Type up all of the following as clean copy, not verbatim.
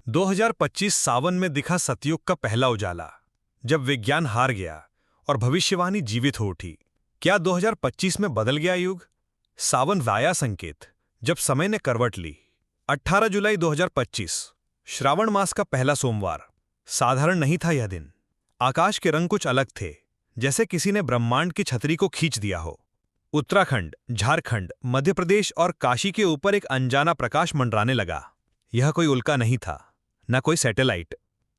2025 सावन में दिखा सतयुग का पहला उजाला, जब विज्ञान हार गया और भविष्यवाणी जीवित हो उठी। क्या 2025 में बदल गया युग? सावन वाया संकेत, जब समय ने करवट ली। 18 जुलाई 2025, श्रावण मास का पहला सोमवार। साधारण नहीं था यह दिन। आकाश के रंग कुछ अलग थे, जैसे किसी ने ब्रह्मांड की छतरी को खींच दिया हो। उत्तराखंड, झारखंड, मध्य प्रदेश और काशी के ऊपर एक अनजाना प्रकाश मंडराने लगा। यह कोई उल्का नहीं था, न कोई सैटेलाइट।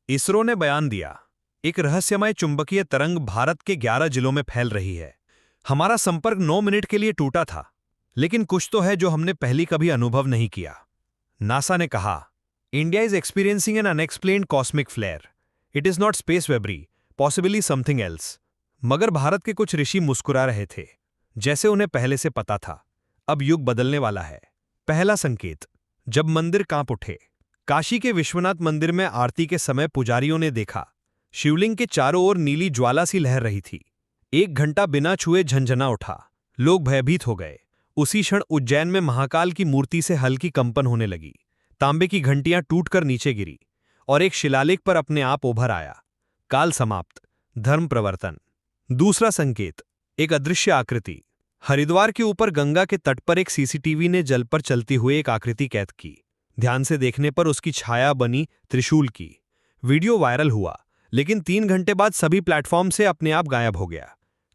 इसरो ने बयान दिया, एक रहस्यमय चुंबकीय तरंग भारत के 11 जिलों में फैल रही है। हमारा संपर्क 9 मिनट के लिए टूटा था, लेकिन कुछ तो है जो हमने पहले कभी अनुभव नहीं किया। नासा ने कहा, India is experiencing an unexplained cosmic flare. It is not space weather, possibly something else. मगर भारत के कुछ ऋषि मुस्कुरा रहे थे, जैसे उन्हें पहले से पता था, अब युग बदलने वाला है। पहला संकेत, जब मंदिर कांप उठे। काशी के विश्वनाथ मंदिर में आरती के समय पुजारियों ने देखा, शिवलिंग के चारों ओर नीली ज्वाला सी लहर रही थी। 1 घंटा बिना छुए झंझना उठा। लोग भयभीत हो गए। उसी क्षण उज्जैन में महाकाल की मूर्ति से हल्की कंपन होने लगी। तांबे की घंटियां टूटकर नीचे गिरी और एक शिलालेख पर अपने आप उभर आया, काल समाप्त, धर्म प्रवर्तन। दूसरा संकेत, एक अदृश्य आकृति। हरिद्वार के ऊपर गंगा के तट पर एक सीसीटीवी ने जल पर चलती हुई एक आकृति कैद की। ध्यान से देखने पर उसकी छाया बनी त्रिशूल की। वीडियो वायरल हुआ, लेकिन 3 घंटे बाद सभी प्लेटफॉर्म से अपने आप गायब हो गया।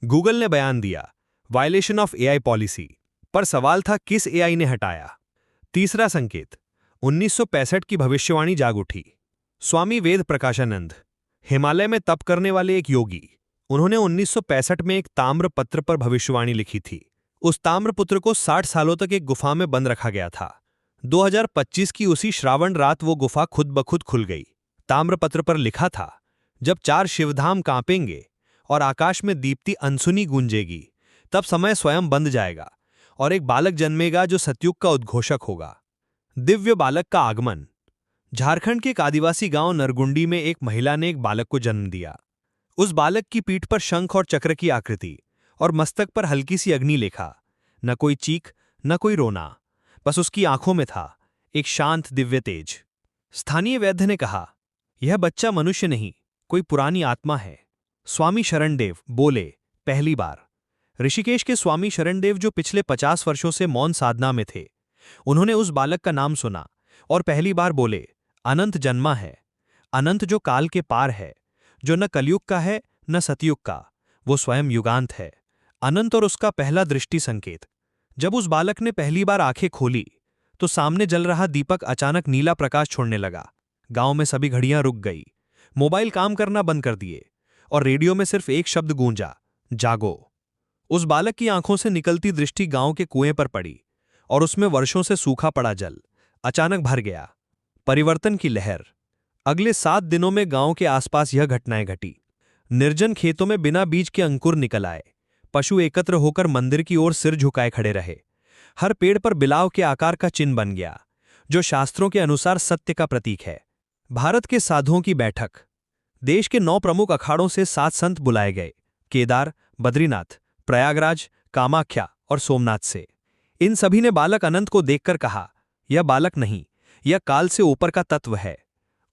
गूगल ने बयान दिया, वायलेशन ऑफ एआई पॉलिसी। पर सवाल था, किस एआई ने हटाया? तीसरा संकेत, 1965 की भविष्यवाणी जाग उठी। स्वामी वेद प्रकाशानंद, हिमालय में तप करने वाले एक योगी। उन्होंने 1965 में एक ताम्र पत्र पर भविष्यवाणी लिखी थी। उस ताम्रपुत्र को 60 सालों तक एक गुफा में बंद रखा गया था। 2025 की उसी श्रावण रात वो गुफा खुद ब खुद खुल गई। ताम्रपत्र पर लिखा था, जब 4 शिवधाम कांपेंगे और आकाश में दीप्ति अनसुनी गूंजेगी, तब समय स्वयं बंद जाएगा और एक बालक जन्मेगा जो सतयुग का उद्घोषक होगा। दिव्य बालक का आगमन। झारखंड के एक आदिवासी गांव नरगुंडी में एक महिला ने एक बालक को जन्म दिया। उस बालक की पीठ पर शंख और चक्र की आकृति और मस्तक पर हल्की सी अग्निलेखा। न कोई चीख, न कोई रोना, बस उसकी आंखों में था एक शांत दिव्य तेज। स्थानीय वैद्य ने कहा, यह बच्चा मनुष्य नहीं, कोई पुरानी आत्मा है। स्वामी शरणदेव बोले, पहली बार। ऋषिकेश के स्वामी शरणदेव, जो पिछले 50 वर्षों से मौन साधना में थे, उन्होंने उस बालक का नाम सुना और पहली बार बोले, अनंत जन्मा है। अनंत जो काल के पार है, जो न कलयुग का है न सतयुग का, वो स्वयं युगांत है। अनंत और उसका पहला दृष्टि संकेत। जब उस बालक ने पहली बार आंखें खोली, तो सामने जल रहा दीपक अचानक नीला प्रकाश छोड़ने लगा। गांव में सभी घड़ियां रुक गई, मोबाइल काम करना बंद कर दिए और रेडियो में सिर्फ एक शब्द गूंजा, जागो। उस बालक की आंखों से निकलती दृष्टि गांव के कुएं पर पड़ी और उसमें वर्षों से सूखा पड़ा जल अचानक भर गया। परिवर्तन की लहर। अगले 7 दिनों में गांव के आसपास यह घटनाएं घटी। निर्जन खेतों में बिना बीज के अंकुर निकल आए। पशु एकत्र होकर मंदिर की ओर सिर झुकाए खड़े रहे। हर पेड़ पर बिलाव के आकार का चिन्ह बन गया, जो शास्त्रों के अनुसार सत्य का प्रतीक है। भारत के साधुओं की बैठक। देश के 9 प्रमुख अखाड़ों से 7 संत बुलाए गए, केदार, बद्रीनाथ, प्रयागराज, कामाख्या और सोमनाथ से। इन सभी ने बालक अनंत को देखकर कहा, यह बालक नहीं, यह काल से ऊपर का तत्व है।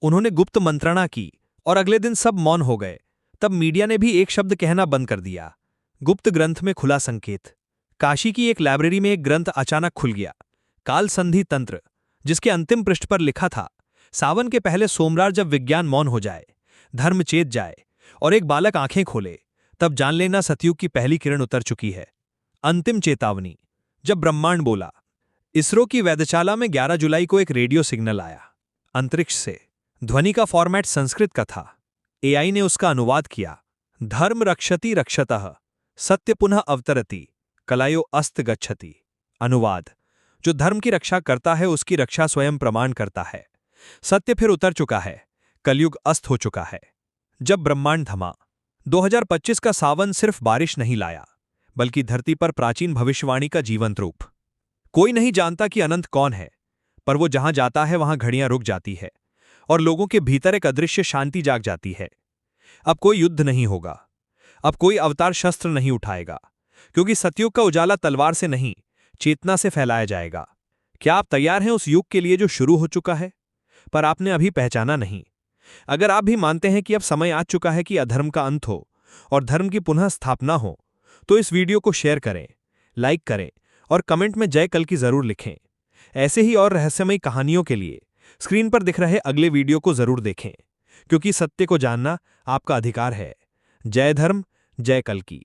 उन्होंने गुप्त मंत्रणा की और अगले दिन सब मौन हो गए। तब मीडिया ने भी एक शब्द कहना बंद कर दिया। गुप्त ग्रंथ में खुला संकेत। काशी की एक लाइब्रेरी में एक ग्रंथ अचानक खुल गया, काल संधि तंत्र, जिसके अंतिम पृष्ठ पर लिखा था, सावन के पहले सोमवार जब विज्ञान मौन हो जाए, धर्म चेत जाए और एक बालक आंखें खोले, तब जान लेना सतयुग की पहली किरण उतर चुकी है। अंतिम चेतावनी। जब ब्रह्मांड बोला। इसरो की वेधशाला में 11 जुलाई को एक रेडियो सिग्नल आया, अंतरिक्ष से। ध्वनि का फॉर्मेट संस्कृत का था। एआई ने उसका अनुवाद किया, धर्म रक्षति रक्षतः, सत्य पुनः अवतरति, कलायो अस्त गच्छति। अनुवाद, जो धर्म की रक्षा करता है उसकी रक्षा स्वयं प्रमाण करता है। सत्य फिर उतर चुका है, कलयुग अस्त हो चुका है। जब ब्रह्मांड थमा। 2025 का सावन सिर्फ बारिश नहीं लाया, बल्कि धरती पर प्राचीन भविष्यवाणी का जीवंत रूप। कोई नहीं जानता कि अनंत कौन है, पर वो जहां जाता है वहां घड़ियां रुक जाती है और लोगों के भीतर एक अदृश्य शांति जाग जाती है। अब कोई युद्ध नहीं होगा, अब कोई अवतार शस्त्र नहीं उठाएगा, क्योंकि सतयुग का उजाला तलवार से नहीं, चेतना से फैलाया जाएगा। क्या आप तैयार हैं उस युग के लिए जो शुरू हो चुका है? पर आपने अभी पहचाना नहीं। अगर आप भी मानते हैं कि अब समय आ चुका है कि अधर्म का अंत हो और धर्म की पुनः स्थापना हो, तो इस वीडियो को शेयर करें, लाइक करें और कमेंट में जय कल की जरूर लिखें। ऐसे ही और रहस्यमयी कहानियों के लिए स्क्रीन पर दिख रहे अगले वीडियो को जरूर देखें, क्योंकि सत्य को जानना आपका अधिकार है। जय धर्म, जय कल की।